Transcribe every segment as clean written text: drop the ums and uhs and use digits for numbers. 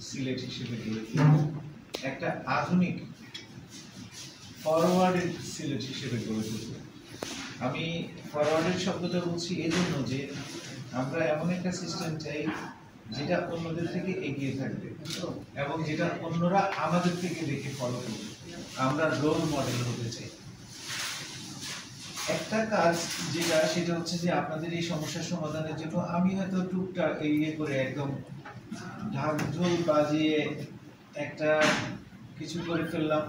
সিলেট হিসেবে গড়ে তুলব, একটা আধুনিক ফরওয়ার্ডেড সিলেট হিসেবে গড়ে তুলব। আমি ফরওয়ার্ডেড শব্দটা বলছি এই জন্য যে আমরা এমন একটা সিস্টেম চাই যেটা অন্যদের থেকে এগিয়ে থাকবে এবং যেটা অন্যরা আমাদের থেকে দেখে ফলো করবে। আমরা রোল মডেল হতে চাই। একটা কাজ যেটা সেটা হচ্ছে যে আপনাদের এই সমস্যার সমাধানের জন্য আমি হয়তো টুকটাক ইয়ে করে একদম ঢাক ঢোল বাজিয়ে একটা কিছু করে ফেললাম,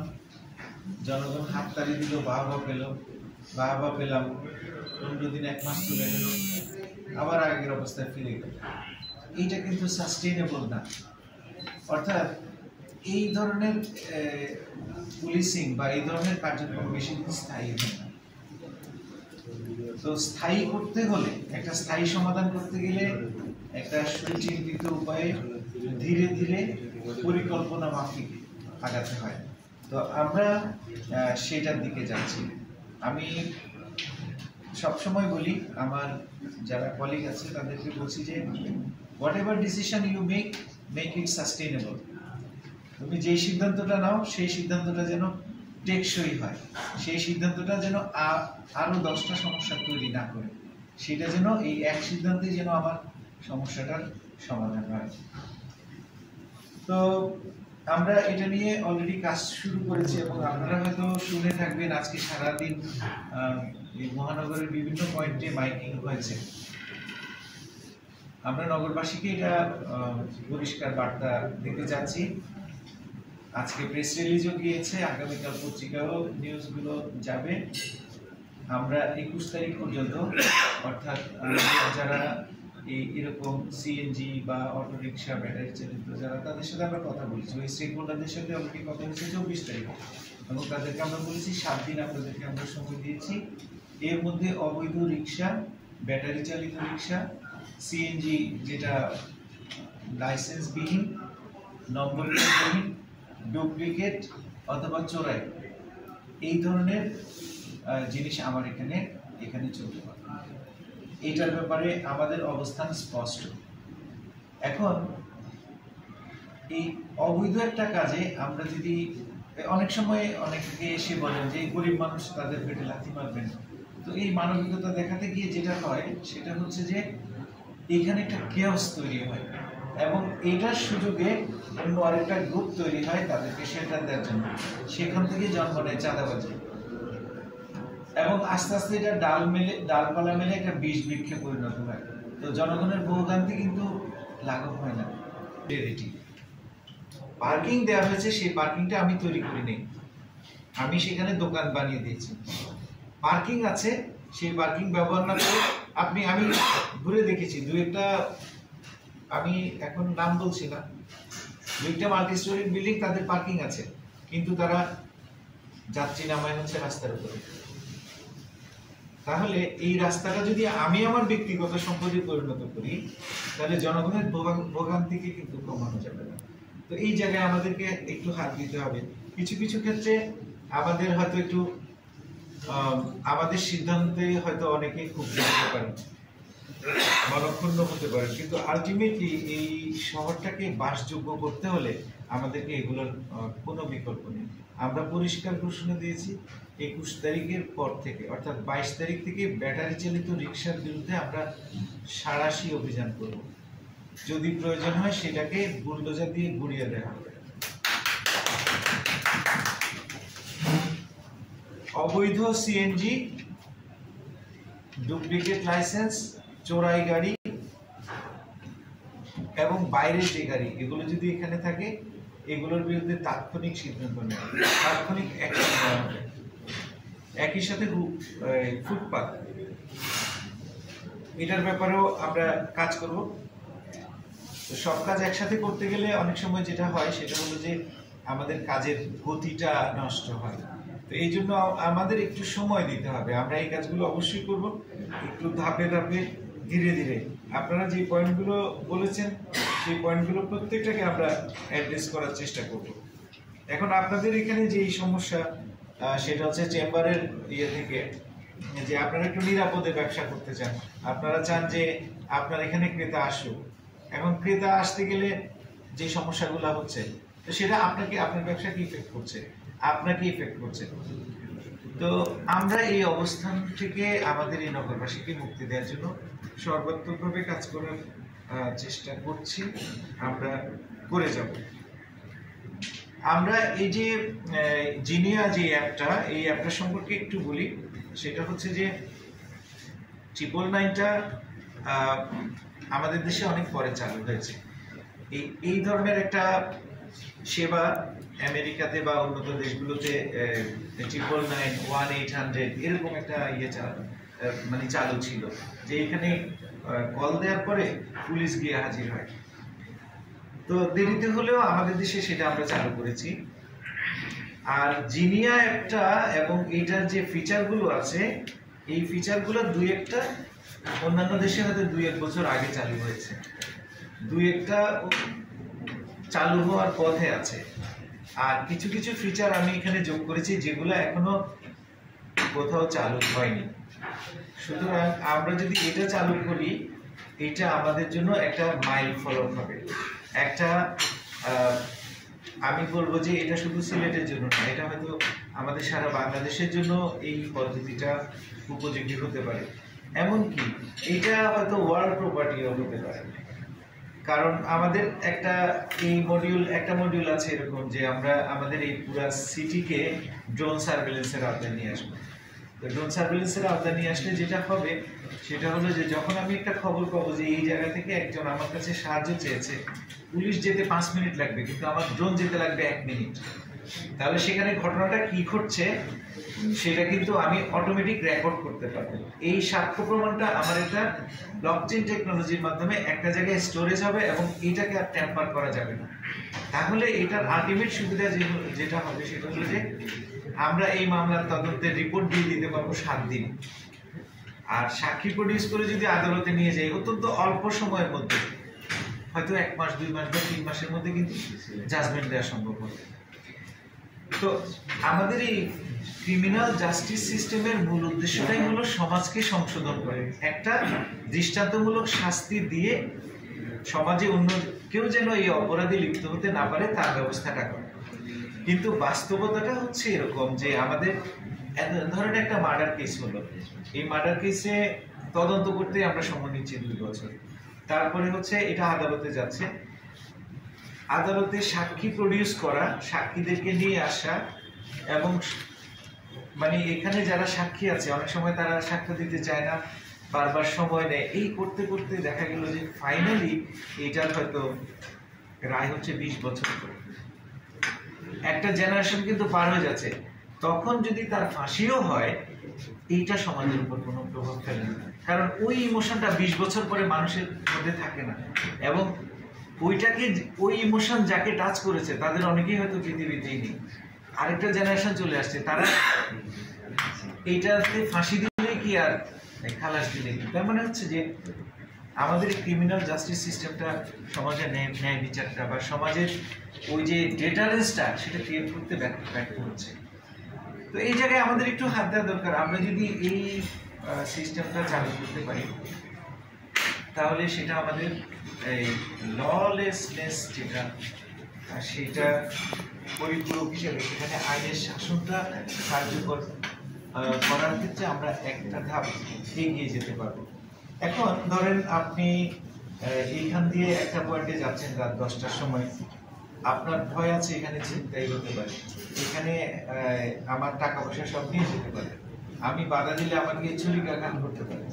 জনগণ হাততালি দিল, বাহবা পেলাম, 15 দিন 1 মাস চলে গেল, আবার আগের অবস্থায় ফিরে গেল। এইটা কিন্তু সাস্টেইনেবল না। অর্থাৎ এই ধরনের পুলিশিং বা এই ধরনের কার্যক্রম বেশি দিন স্থায়ী হয় না। তো স্থায়ী করতে হলে, একটা স্থায়ী সমাধান করতে গেলে একটা সুচিন্তিত উপায়ে ধীরে ধীরে পরিকল্পনা মাফিক আগাতে হয়। তো আমরা সেটার দিকে যাচ্ছি। আমি সবসময় বলি আমার যারা কলিগ আছে তাদেরকে বলছি যে whatever decision you make it sustainable. তুমি যেই সিদ্ধান্তটা নাও সেই সিদ্ধান্তটা যেন টেকসই হয়, সেই সিদ্ধান্তটা যেন আরো 10টা সমস্যা তৈরি না করে, সেটা যেন এই এক সিদ্ধান্তে যেন আমার সমস্যাটার সমাধান হয়। তো আমরা এটা নিয়ে অলরেডি কাজ শুরু করেছি এবং আপনারা হয়তো শুনে থাকবেন আজকে সারাদিন এই মহানগরের বিভিন্ন পয়েন্টে মাইকিং হয়েছে। আমরা নগরবাসীকে এটা পরিষ্কার বার্তা দিতে যাচ্ছি। আজকে প্রেস রিলিজও গিয়েছে, আগামীকাল পত্রিকাও নিউজগুলো যাবে। আমরা 21 তারিখ পর্যন্ত, অর্থাৎ যারা এরকম সিএনজি বা অটো রিক্সা ব্যাটারি চালিত যারা, তাদের সাথে আমরা কথা বলছি। ওই স্টেক হোল্ডারদের সাথে অলরেডি কথা হয়েছে 24 তারিখ, এবং তাদেরকে আমরা বলেছি 7 দিন আপনাদেরকে আমরা সময় দিয়েছি। এর মধ্যে অবৈধ রিক্সা, ব্যাটারি চালিত রিক্সা, সিএনজি যেটা লাইসেন্সবিহীন, নম্বরবিহীন, ডুপ্লিকেট অথবা চোরাই, এই ধরনের জিনিস আমার এখানে চলতে পারে। এইটার ব্যাপারে আমাদের অবস্থান স্পষ্ট। এখন এই অবৈধ একটা কাজে আমরা যদি, অনেক সময় অনেকে এসে বলেন যে গরিব মানুষ, তাদের পেটে লাথি মারবেন। তো এই মানবিকতা দেখাতে গিয়ে যেটা হয় সেটা হচ্ছে যে এখানে একটা কেওস তৈরি হয় এবং এটার সুযোগে অন্য আরেকটা গ্রুপ তৈরি হয় তাদেরকে শেল্টার দেওয়ার জন্য। সেখান থেকে জন্ম নেয় চাঁদাবাজি এবং আস্তে আস্তে এটা ডালপালা মেলে একটা বিষ বৃক্ষে পরিণত হয়। তো জনগণের ভোগান্তি কিন্তু লাঘব হয় না। পার্কিং দেওয়া হয়েছে, সেই পার্কিংটা আমি তৈরি করি নেই, আমি সেখানে দোকান বানিয়ে দিয়েছি। পার্কিং আছে, সেই পার্কিং ব্যবহার না করে আমি ঘুরে দেখেছি দু একটা, আমি এখন নাম বলছি না, দুইটা মাল্টি স্টোরি বিল্ডিং, তাদের পার্কিং আছে, কিন্তু তারা যাত্রী নামায় হচ্ছে রাস্তার উপরে। তাহলে এই রাস্তাটা যদি আমি আমার ব্যক্তিগত সম্পত্তি পরিণত করি, তাহলে জনগণের ভোগান্তিকে কিন্তু কমানো যাবে না। তো এই জায়গায় আমাদেরকে একটু হাত দিতে হবে। কিছু কিছু ক্ষেত্রে আমাদের হয়তো একটু আমাদের সিদ্ধান্তে হয়তো অনেকে খুব হতে পারে, মনক্ষুণ্ণ হতে পারে, কিন্তু আলটিমেটলি এই শহরটাকে বাসযোগ্য করতে হলে আমাদেরকে এগুলোর কোনো বিকল্প নেই। আমরা পরিষ্কার ঘোষণা দিয়েছি 21 তারিখের পর থেকে, অর্থাৎ 22 তারিখ থেকে ব্যাটারি চালিত রিক্সার বিরুদ্ধে আমরা সাঁড়াশি অভিযান করব। যদি প্রয়োজন হয় সেটাকে বুলডোজার দিয়ে গুড়িয়ে দেওয়া হবে। অবৈধ সিএনজি, ডুপ্লিকেট লাইসেন্স, চোরাই গাড়ি এবং বাইরের যে গাড়ি, এগুলো যদি এখানে থাকে, এগুলোর বিরুদ্ধে তাৎক্ষণিক সিদ্ধান্ত নেওয়া, তাৎক্ষণিক অ্যাকশন নেওয়া হবে। একই সাথে ফুটপাত, এটার ব্যাপারেও আমরা কাজ করব। তো সব কাজ একসাথে করতে গেলে অনেক সময় যেটা হয় সেটা হলো যে আমাদের কাজের গতিটা নষ্ট হয়। তো এই জন্য আমাদের একটু সময় দিতে হবে। আমরা এই কাজগুলো অবশ্যই করব, একটু ধাপে ধাপে ধীরে ধীরে। আপনারা যে পয়েন্টগুলো বলেছেন সেই পয়েন্টগুলো প্রত্যেকটাকে আমরা অ্যাড্রেস করার চেষ্টা করব। এখন আপনাদের এখানে যে সমস্যা সেটা হচ্ছে চেম্বারের থেকে যে আপনারা একটু নিরাপদে ব্যবসা করতে চান, আপনারা চান যে আপনার এখানে ক্রেতা আসুক। এখন ক্রেতা আসতে গেলে যে সমস্যাগুলো হচ্ছে, তো সেটা আপনাকে আপনার ব্যবসাকে ইফেক্ট করছে, আপনাকে ইফেক্ট করছে। তো আমরা এই অবস্থান থেকে আমাদের এই নগরবাসীকে মুক্তি দেওয়ার জন্য সর্বাত্মকভাবে কাজ করার চেষ্টা করছি, আমরা করে যাব। আমরা এই যে জিনিয়া যে অ্যাপটা, এই অ্যাপটা সম্পর্কে একটু বলি। সেটা হচ্ছে যে 999টা আমাদের দেশে অনেক পরে চালু হয়েছে। এই ধরনের একটা সেবা আমেরিকাতে বা উন্নত দেশগুলোতে 999, 1800 এরকম একটা মানে চালু ছিল, যে এখানে কল দেওয়ার পরে পুলিশ গিয়ে হাজির হয়। তো দেরিতে হলেও আমাদের দেশে সেটা আমরা চালু করেছি। আর জিনিয়া অ্যাপটা এবং এটার যে ফিচারগুলো আছে, এই ফিচারগুলো দুই একটা অন্যান্য দেশে হয়তো 2-1 বছর আগে চালু হয়েছে, 2-1টা চালু হওয়ার পথে আছে। আর কিছু কিছু ফিচার আমি এখানে যোগ করেছি যেগুলো এখনো কোথাও চালু হয়নি। সুতরাং আমরা যদি এটা চালু করি, এটা আমাদের জন্য একটা মাইল ফলক হবে। একটা আমি বলবো যে এটা শুধু সিলেটের জন্য না, এটা হয়তো আমাদের সারা বাংলাদেশের জন্য এই পদ্ধতিটা উপযোগী হতে পারে। এমনকি এটা হয়তো ওয়ার্ল্ড প্রপার্টিও হতে পারে। কারণ আমাদের একটা মডিউল আছে এরকম, যে আমরা আমাদের এই পুরো সিটিকে ড্রোন সার্ভেলেন্সের আওতায় নিয়ে আসবো। তো ড্রোন সার্ভেলেন্সের আওতায় নিয়ে আসলে যেটা হবে সেটা হলো যে যখন আমি একটা খবর পাবো যে এই জায়গা থেকে একজন আমার কাছে সাহায্য চেয়েছে, পুলিশ যেতে 5 মিনিট লাগবে কিন্তু আমার ড্রোন যেতে লাগবে 1 মিনিট, তাহলে সেখানে ঘটনাটা কি ঘটছে সেটা কিন্তু আমি অটোমেটিক রেকর্ড করতে পারবো। এই সাক্ষ্য প্রমাণটা আমার একটা ব্লকচেইন টেকনোলজির মাধ্যমে একটা জায়গায় স্টোরেজ হবে এবং এটাকে আর ট্যাম্পার করা যাবে না। তাহলে এটার আলটিমেট সুবিধা যেটা হবে সেটা হলো যে আমরা এই মামলার তদন্তের রিপোর্ট দিয়ে দিতে পারবো 7 দিন। আর সাক্ষী প্রডিউস করে যদি আদালতে নিয়ে যাই অত্যন্ত অল্প সময়ের মধ্যে, হয়তো 1 মাস 2 মাস বা 3 মাসের মধ্যে কিন্তু জাজমেন্ট দেওয়া সম্ভব হবে। তো আমাদের এই ক্রিমিনাল জাস্টিস সিস্টেমের মূল উদ্দেশ্যটাই হলো সমাজকে সংশোধন করে, একটা দৃষ্টান্তমূলক শাস্তি দিয়ে সমাজে অন্য কেউ যেন এই অপরাধে লিপ্ত হতে না পারে তার ব্যবস্থাটা করে। কিন্তু বাস্তবতাটা হচ্ছে এরকম যে আমাদের ধরেন একটা মার্ডার কেস হলো, এই মার্ডার কেসে তদন্ত করতে আমরা সময় নিচ্ছি 2 বছর, তারপরে হচ্ছে এটা আদালতে যাচ্ছে, আদালতে সাক্ষী প্রডিউস করা, সাক্ষীদেরকে নিয়ে আসা, এবং মানে এখানে যারা সাক্ষী আছে অনেক সময় তারা সাক্ষ্য দিতে চায় না, বারবার সময় নেয়, এই করতে করতে দেখা গেল যে ফাইনালি এইটার হয়তো রায় হচ্ছে 20 বছর করে। একটা জেনারেশন কিন্তু পার হয়ে যাচ্ছে। তখন যদি তার ফাঁসিও হয়, এইটা সমাজের উপর কোনো প্রভাব ফেলে না, কারণ ওই ইমোশনটা 20 বছর পরে মানুষের মধ্যে থাকে না। এবং ওই ইমোশন যাকে টাচ করেছে তাদের অনেকেই হয়তো পৃথিবীতেই নেই, আরেকটা জেনারেশন চলে আসছে, তারা এইটাতে ফাঁসি দিলে কি আর খালাস দিলে কি। তার মানে হচ্ছে যে আমাদের ক্রিমিনাল জাস্টিস সিস্টেমটা সমাজের ন্যায় বিচারটা বা সমাজের ওই যে ডেটারেন্সটা সেটা ক্রিয়েট করতে ব্যর্থ হচ্ছে। তো এই জায়গায় আমাদের একটু হাত দেওয়া দরকার। আমরা যদি এই সিস্টেমটা চালু করতে পারি তাহলে সেটা আমাদের এই ললেসনেস যেটা সেটা পরিপূরক হিসেবে সেখানে আইনের শাসনটা কার্যকর করার ক্ষেত্রে আমরা একটা ধাপ এগিয়ে যেতে পারবো। এখন ধরেন আপনি এইখান দিয়ে একটা পয়েন্টে যাচ্ছেন রাত 10টার সময়, আপনার ভয় আছে এখানে ছিনতাই হতে পারে, এখানে আমার টাকা পয়সা সব নিয়ে যেতে পারে, আমি বাধা দিলে আমাকে ছুরিকাঘাত করতে পারে।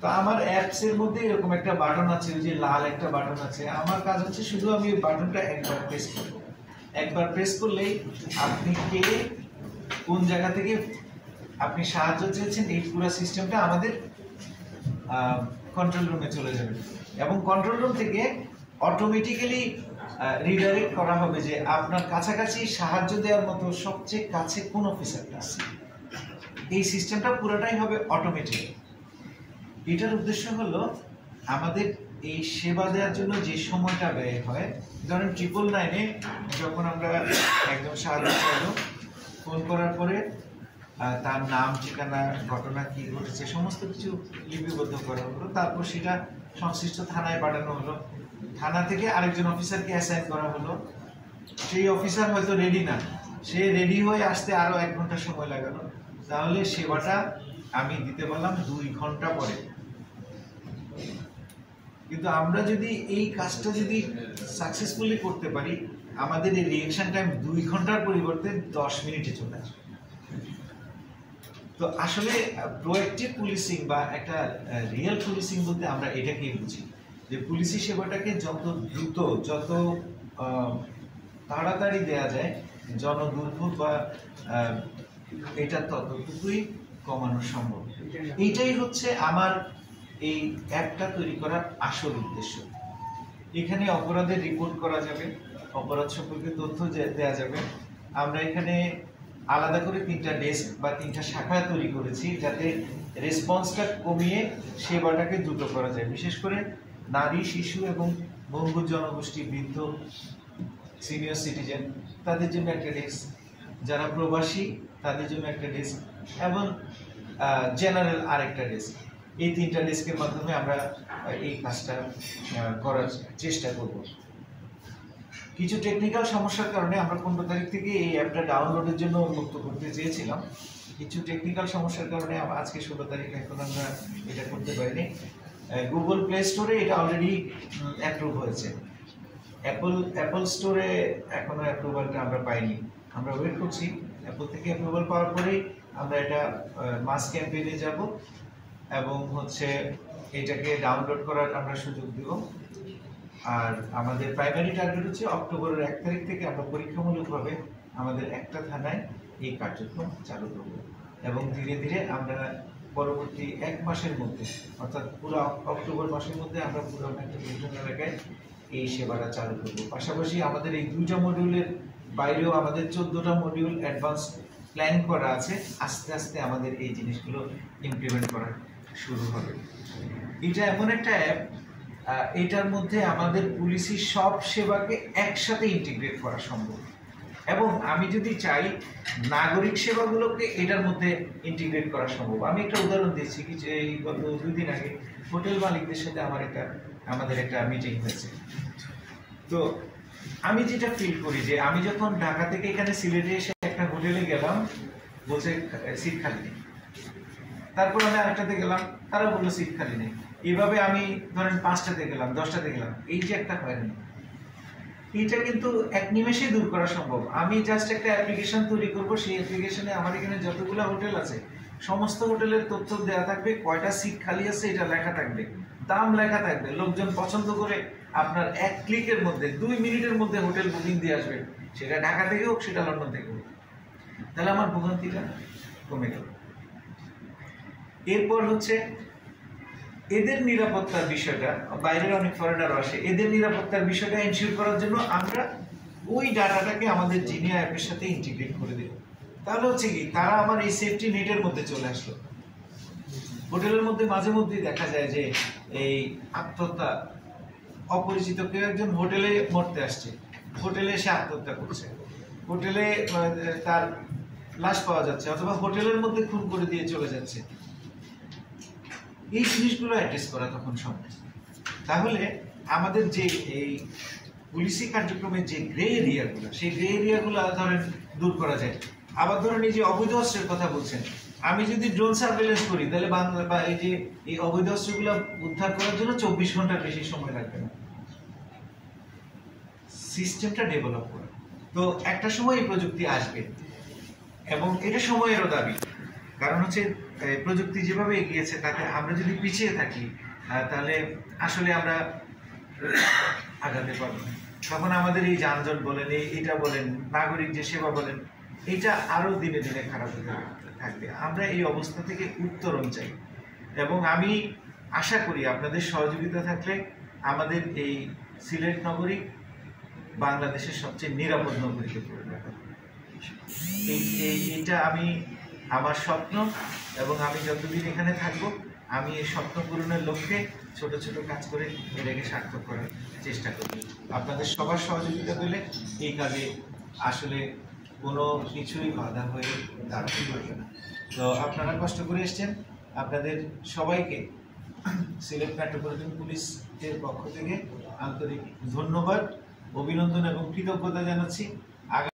তো আমার অ্যাপস এর মধ্যে এরকম একটা বাটন আছে, ওই যে লাল একটা বাটন আছে, আমার কাজ হচ্ছে শুধু আমি ওই বাটনটা একবার প্রেস করব। একবার প্রেস করলেই আপনি কে কোন জায়গা থেকে আপনি সাহায্য চেয়েছেন এই পুরো সিস্টেমটা আমাদের কন্ট্রোল রুমে চলে যাবে, এবং কন্ট্রোল রুম থেকে অটোমেটিক্যালি রিডাইরেক্ট করা হবে যে আপনার কাছাকাছি সাহায্য দেওয়ার মতো সবচেয়ে কাছে কোন অফিসারটা আছে। এই সিস্টেমটা পুরোটাই হবে অটোমেটিক। এটার উদ্দেশ্য হলো আমাদের এই সেবা দেওয়ার জন্য যে সময়টা ব্যয় হয়, ধরেন 999-এ যখন আমরা একজন সাহায্য চাইলো, ফোন করার পরে তার নাম, ঠিকানা, ঘটনা কি ঘটেছে সমস্ত কিছু লিপিবদ্ধ করা হলো, তারপর সেটা সংশ্লিষ্ট থানায় পাঠানো হলো, থানা থেকে আরেকজন অফিসারকে অ্যাসাইন করা হলো, সেই অফিসার হয়তো রেডি না, সে রেডি হয়ে আসতে আরো 1 ঘন্টা সময় লাগালো, তাহলে সেবাটা আমি দিতে পারলাম 2 ঘন্টা পরে। কিন্তু আমরা যদি এই কাজটা যদি সাকসেসফুলি করতে পারি, আমাদের এই রিঅ্যাকশন টাইম 2 ঘন্টার পরিবর্তে 10 মিনিটে চলে আসে। তো আসলে প্রোঅ্যাক্টিভ পুলিশিং বা একটা রিয়েল পুলিশিং বলতে আমরা এটাকেই বুঝি, যে পুলিশি সেবাটাকে যত দ্রুত, যত তাড়াতাড়ি দেয়া যায়, জনদুর্ভোগ বা এটা ততটুকুই কমানো সম্ভব। এইটাই হচ্ছে আমার এই অ্যাপটা তৈরি করার আসল উদ্দেশ্য। এখানে অপরাধের রিপোর্ট করা যাবে, অপরাধ সম্পর্কে তথ্য দেওয়া যাবে। আমরা এখানে আলাদা করে 3টা ডেস্ক বা 3টা শাখা তৈরি করেছি, যাতে রেসপন্সটা কমিয়ে সেবাটাকে দ্রুত করা যায়। বিশেষ করে নারী, শিশু এবং ভঙ্গুর জনগোষ্ঠী, বৃদ্ধ, সিনিয়র সিটিজেন, তাদের জন্য একটা ডেস্ক, যারা প্রবাসী তাদের জন্য একটা ডেস্ক, এবং জেনারেল আরেকটা ডেস্ক। এই 3টা ডেস্কের মাধ্যমে আমরা এই কাজটা করার চেষ্টা করব। কিছু টেকনিক্যাল সমস্যার কারণে আমরা 15 তারিখ থেকে এই অ্যাপটা ডাউনলোডের জন্য উন্মুক্ত করতে চেয়েছিলাম। কিছু টেকনিক্যাল সমস্যার কারণে আজকে 16 তারিখ এখন আমরা এটা করতে পারিনি। গুগল প্লে স্টোরে এটা অলরেডি অ্যাপ্রুভ হয়েছে, অ্যাপল স্টোরে এখনো অ্যাপ্রুভালটা আমরা পাইনি। আমরা ওয়েট করছি, অ্যাপল থেকে অ্যাপ্রুভাল পাওয়ার পরেই আমরা এটা মাস ক্যাম্পেইনে যাব এবং হচ্ছে এটাকে ডাউনলোড করার আমরা সুযোগ দেব। আর আমাদের প্রাইমারি টার্গেট হচ্ছে অক্টোবরের 1 তারিখ থেকে আমরা পরীক্ষামূলকভাবে আমাদের একটা থানায় এই কার্যক্রম চালু করব, এবং ধীরে ধীরে আমরা পরবর্তী 1 মাসের মধ্যে, অর্থাৎ পুরো অক্টোবর মাসের মধ্যে আমরা পুরো মেট্রোপলিটন এলাকায় এই সেবাটা চালু করব। পাশাপাশি আমাদের এই 2টা মডিউলের বাইরেও আমাদের 14টা মডিউল অ্যাডভান্স প্ল্যান করা আছে। আস্তে আস্তে আমাদের এই জিনিসগুলো ইমপ্লিমেন্ট করা শুরু হবে। এটা এমন একটা অ্যাপ, এটার মধ্যে আমাদের পুলিশি সব সেবাকে একসাথে ইন্টিগ্রেট করা সম্ভব, এবং আমি যদি চাই নাগরিক সেবাগুলোকে এটার মধ্যে ইন্টিগ্রেট করা সম্ভব। আমি একটা উদাহরণ দিচ্ছি, কি যে এই গত 2 দিন আগে হোটেল মালিকদের সাথে আমাদের একটা মিটিং হয়েছে। তো আমি যেটা ফিল করি, যে আমি যখন ঢাকা থেকে এখানে সিলেটে এসে একটা হোটেলে গেলাম, বলছে সিট খালি নেই, তারপর আমি আরেকটাতে গেলাম, তারা বললো সিট খালি নেই। এইভাবে আমি ধরেন 5টাতে গেলাম, 10টাতে গেলাম, এই যে একটা হয়রানি, এটা কিন্তু 1 নিমেষে দূর করা সম্ভব। আমি জাস্ট একটা অ্যাপ্লিকেশন তৈরি করব, সেই অ্যাপ্লিকেশনে আমার এখানে যতগুলো হোটেল আছে সমস্ত হোটেলের তথ্য দেওয়া থাকবে, কয়টা সিট খালি আছে এটা লেখা থাকবে, দাম লেখা থাকবে, লোকজন পছন্দ করে আপনার 1 ক্লিকের মধ্যে 2 মিনিটের মধ্যে হোটেল বুকিং দিয়ে আসবে, সেটা ঢাকা থেকে হোক, সেটা লন্ডন থেকে হোক। তাহলে আমার ভোগান্তিটা কমে গেল। এরপর হচ্ছে এদের নিরাপত্তার বিষয়টা, বাইরের অনেক ফরেনারও আসে, এদের নিরাপত্তার বিষয়টা এনশিওর করার জন্য আমরা ওই ডাটাটাকে আমাদের জিনিয়া অ্যাপের সাথে ইন্টিগ্রেট করে দেব। তাহলে হচ্ছে কি, তারা আমার এই সেফটি নেটের মধ্যে চলে আসলো। হোটেলের মধ্যে মাঝে মধ্যেই দেখা যায় যে এই আত্মহত্যা, অপরিচিত কেউ একজন হোটেলে মরতে আসছে, হোটেলে এসে আত্মহত্যা করছে, হোটেলে তার লাশ পাওয়া যাচ্ছে, অথবা হোটেলের মধ্যে খুন করে দিয়ে চলে যাচ্ছে। এই জিনিসগুলো অ্যাড্রেস করা তখন সম্ভব। তাহলে আমাদের যে এই পুলিশি কার্যক্রমের যে গ্রে এরিয়াগুলো, সেই গ্রে এরিয়াগুলো ধরেন দূর করা যায়। আবার ধরেন এই যে অবৈধ অস্ত্রের কথা বলছেন, আমি যদি ড্রোন সার্ভেলেন্স করি, তাহলে বাংলা বা এই যে এই অবৈধ অস্ত্রগুলো উদ্ধার করার জন্য 24 ঘন্টার বেশি সময় লাগবে না। সিস্টেমটা ডেভেলপ করা, তো একটা সময় এই প্রযুক্তি আসবে, এবং এটা সময়েরও দাবি। কারণ হচ্ছে প্রযুক্তি যেভাবে এগিয়েছে, তাতে আমরা যদি পিছিয়ে থাকি তাহলে আসলে আমরা আগাতে পারবো না। তখন আমাদের এই যানজট বলেন, এটা বলেন, নাগরিক যে সেবা বলেন, এটা আরো দিনে দিনে খারাপ হতে থাকবে। আমরা এই অবস্থা থেকে উত্তরণ চাই, এবং আমি আশা করি আপনাদের সহযোগিতা থাকলে আমাদের এই সিলেট নগরী বাংলাদেশের সবচেয়ে নিরাপদ নগরীতে পরিণত হবে। এইটা আমার স্বপ্ন, এবং আমি যতদিন এখানে থাকবো আমি এই স্বপ্ন পূরণের লক্ষ্যে ছোট ছোট কাজ করে এটাকে সার্থক করার চেষ্টা করব। আপনাদের সবার সহযোগিতা পেলে এই কাজে আসলে কোনো কিছুই বাধা হয়ে দাঁড়াতে পারবে না। তো আপনারা কষ্ট করে এসছেন, আপনাদের সবাইকে সিলেট মেট্রোপলিটন পুলিশের পক্ষ থেকে আন্তরিক ধন্যবাদ, অভিনন্দন এবং কৃতজ্ঞতা জানাচ্ছি।